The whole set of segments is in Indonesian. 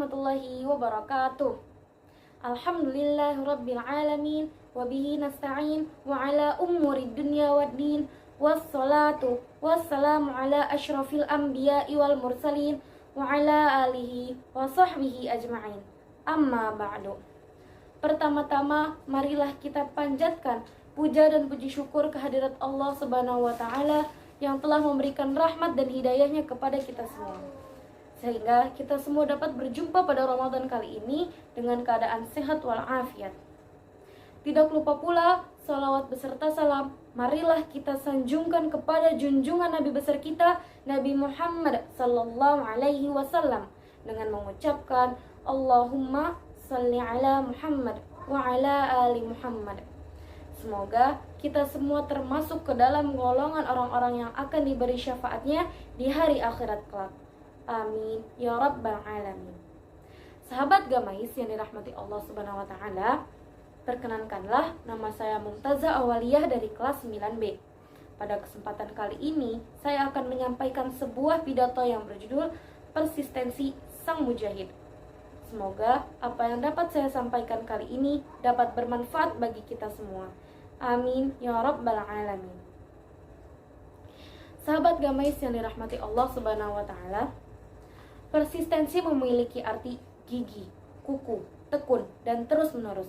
warahmatullahi wabarakatuh. Alhamdulillahirabbil alamin wa bihi nasta'in wa ala umuri dunya waddin wassalatu wassalamu ala asyrafil anbiya'i wal mursalin wa ala alihi wa sahbihi ajma'in. Amma ba'du. Pertama-tama marilah kita panjatkan puja dan puji syukur kehadirat Allah Subhanahu wa taala yang telah memberikan rahmat dan hidayahnya kepada kita semua, sehingga kita semua dapat berjumpa pada Ramadan kali ini dengan keadaan sehat walafiat. Tidak lupa pula salawat beserta salam marilah kita sanjungkan kepada junjungan Nabi besar kita, Nabi Muhammad sallallahu alaihi wasallam, dengan mengucapkan Allahumma salli ala Muhammad wa ala ali Muhammad. Semoga kita semua termasuk ke dalam golongan orang-orang yang akan diberi syafaatnya di hari akhirat kelak. Amin ya rabbal alamin. Sahabat Gamais yang dirahmati Allah Subhanahu wa taala, perkenankanlah nama saya Mumtaza Awaliyah dari kelas 9B. Pada kesempatan kali ini, saya akan menyampaikan sebuah pidato yang berjudul Persistensi Sang Mujahid. Semoga apa yang dapat saya sampaikan kali ini dapat bermanfaat bagi kita semua. Amin ya rabbal alamin. Sahabat Gamais yang dirahmati Allah Subhanahu wa taala, persistensi memiliki arti gigi, kuku, tekun, dan terus-menerus.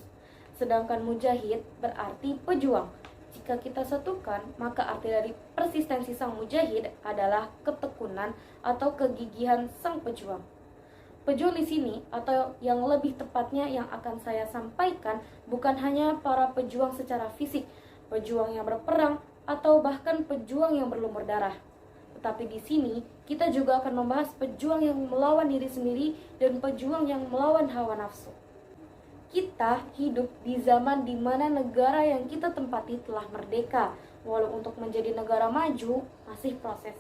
Sedangkan mujahid berarti pejuang. Jika kita satukan, maka arti dari persistensi sang mujahid adalah ketekunan atau kegigihan sang pejuang. Pejuang di sini, atau yang lebih tepatnya yang akan saya sampaikan, bukan hanya para pejuang secara fisik, pejuang yang berperang, atau bahkan pejuang yang berlumur darah. Tetapi di sini, kita juga akan membahas pejuang yang melawan diri sendiri dan pejuang yang melawan hawa nafsu. Kita hidup di zaman di mana negara yang kita tempati telah merdeka, walau untuk menjadi negara maju masih proses.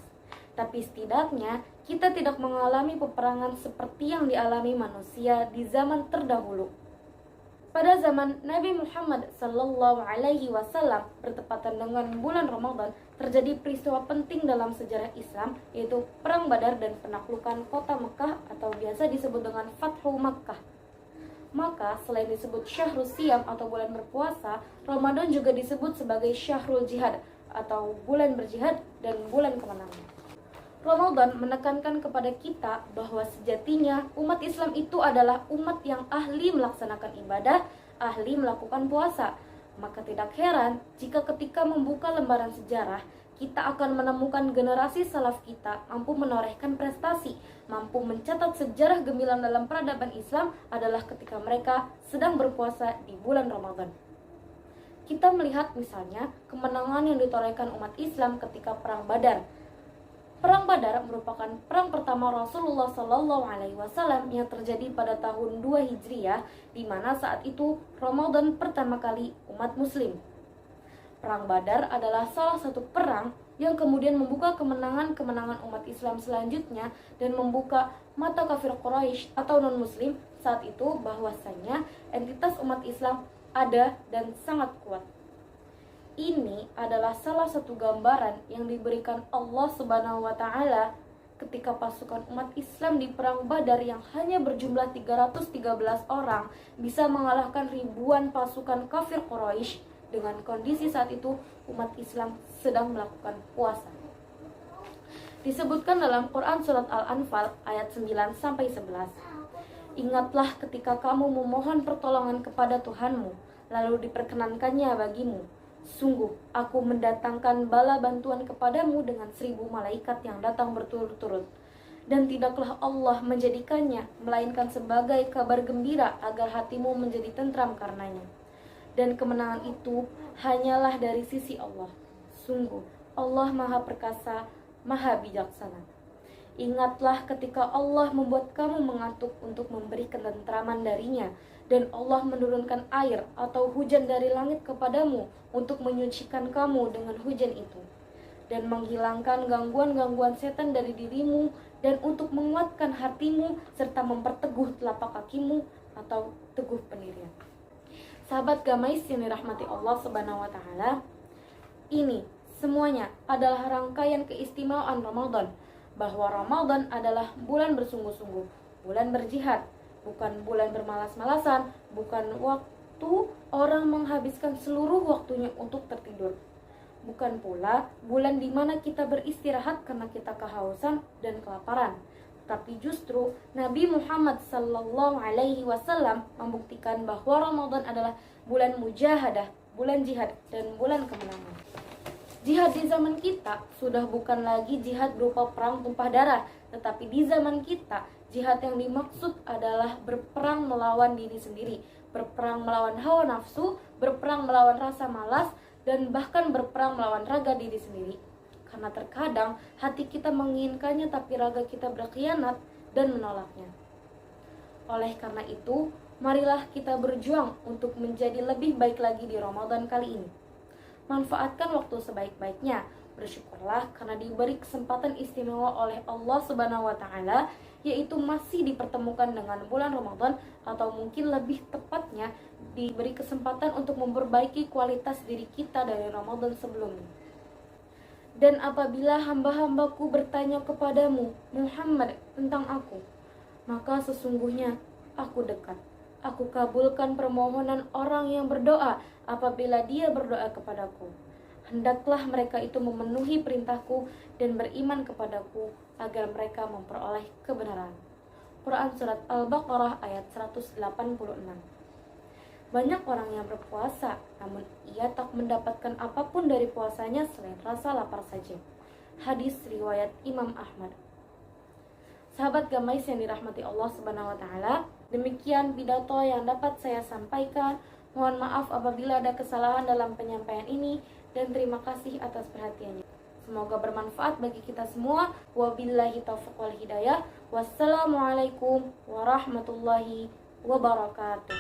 Tapi setidaknya kita tidak mengalami peperangan seperti yang dialami manusia di zaman terdahulu. Pada zaman Nabi Muhammad sallallahu alaihi wasallam bertepatan dengan bulan Ramadan, terjadi peristiwa penting dalam sejarah Islam, yaitu Perang Badar dan penaklukan kota Mekah atau biasa disebut dengan Fathu Makkah. Maka selain disebut Syahrul Siyam atau bulan berpuasa, Ramadan juga disebut sebagai Syahrul Jihad atau bulan berjihad dan bulan kemenangan. Ramadan menekankan kepada kita bahwa sejatinya umat Islam itu adalah umat yang ahli melaksanakan ibadah, ahli melakukan puasa. Maka tidak heran jika ketika membuka lembaran sejarah, kita akan menemukan generasi salaf kita mampu menorehkan prestasi, mampu mencatat sejarah gemilang dalam peradaban Islam adalah ketika mereka sedang berpuasa di bulan Ramadan. Kita melihat misalnya kemenangan yang ditorehkan umat Islam ketika Perang Badar. Perang Badar merupakan perang pertama Rasulullah Shallallahu Alaihi Wasallam yang terjadi pada tahun 2 Hijriah, di mana saat itu Ramadan pertama kali umat Muslim. Perang Badar adalah salah satu perang yang kemudian membuka kemenangan-kemenangan umat Islam selanjutnya dan membuka mata kafir Quraisy atau non-Muslim saat itu bahwasanya entitas umat Islam ada dan sangat kuat. Ini adalah salah satu gambaran yang diberikan Allah Subhanahu wa taala ketika pasukan umat Islam di perang Badar yang hanya berjumlah 313 orang bisa mengalahkan ribuan pasukan kafir Quraisy dengan kondisi saat itu umat Islam sedang melakukan puasa. Disebutkan dalam Quran surat Al-Anfal ayat 9 sampai 11. Ingatlah ketika kamu memohon pertolongan kepada Tuhanmu, lalu diperkenankannya bagimu. Sungguh, aku mendatangkan bala bantuan kepadamu dengan 1000 malaikat yang datang berturut-turut. Dan tidaklah Allah menjadikannya, melainkan sebagai kabar gembira agar hatimu menjadi tentram karenanya. Dan kemenangan itu hanyalah dari sisi Allah. Sungguh, Allah Maha Perkasa, Maha Bijaksana. Ingatlah ketika Allah membuat kamu mengantuk untuk memberi ketentraman darinya, dan Allah menurunkan air atau hujan dari langit kepadamu untuk menyucikan kamu dengan hujan itu, dan menghilangkan gangguan-gangguan setan dari dirimu, dan untuk menguatkan hatimu serta memperteguh telapak kakimu atau teguh pendirian. Sahabat Gamais yang dirahmati Allah Subhanahu wa taala, ini semuanya adalah rangkaian keistimewaan Ramadan, bahwa Ramadan adalah bulan bersungguh-sungguh, bulan berjihad, bukan bulan bermalas-malasan, bukan waktu orang menghabiskan seluruh waktunya untuk tertidur. Bukan pula bulan di mana kita beristirahat karena kita kehausan dan kelaparan. Tapi justru Nabi Muhammad SAW membuktikan bahwa Ramadan adalah bulan mujahadah, bulan jihad, dan bulan kemenangan. Jihad di zaman kita sudah bukan lagi jihad berupa perang tumpah darah, tetapi di zaman kita jihad yang dimaksud adalah berperang melawan diri sendiri, berperang melawan hawa nafsu, berperang melawan rasa malas, dan bahkan berperang melawan raga diri sendiri. Karena terkadang hati kita menginginkannya tapi raga kita berkhianat dan menolaknya. Oleh karena itu, marilah kita berjuang untuk menjadi lebih baik lagi di Ramadan kali ini. Manfaatkan waktu sebaik-baiknya. Bersyukurlah karena diberi kesempatan istimewa oleh Allah Subhanahu wa taala, yaitu masih dipertemukan dengan bulan Ramadan, atau mungkin lebih tepatnya diberi kesempatan untuk memperbaiki kualitas diri kita dari Ramadan sebelumnya. Dan apabila hamba-hambaku bertanya kepadamu, Muhammad, tentang aku, maka sesungguhnya aku dekat. Aku kabulkan permohonan orang yang berdoa apabila dia berdoa kepadaku. Hendaklah mereka itu memenuhi perintahku dan beriman kepadaku agar mereka memperoleh kebenaran. Quran Surat Al-Baqarah ayat 186. Banyak orang yang berpuasa, namun ia tak mendapatkan apapun dari puasanya selain rasa lapar saja. Hadis riwayat Imam Ahmad. Sahabat Gamais yang dirahmati Allah Subhanahu wa taala, demikian pidato yang dapat saya sampaikan. Mohon maaf apabila ada kesalahan dalam penyampaian ini, dan terima kasih atas perhatiannya. Semoga bermanfaat bagi kita semua. Wabillahi taufiq wal hidayah. Wassalamualaikum warahmatullahi wabarakatuh.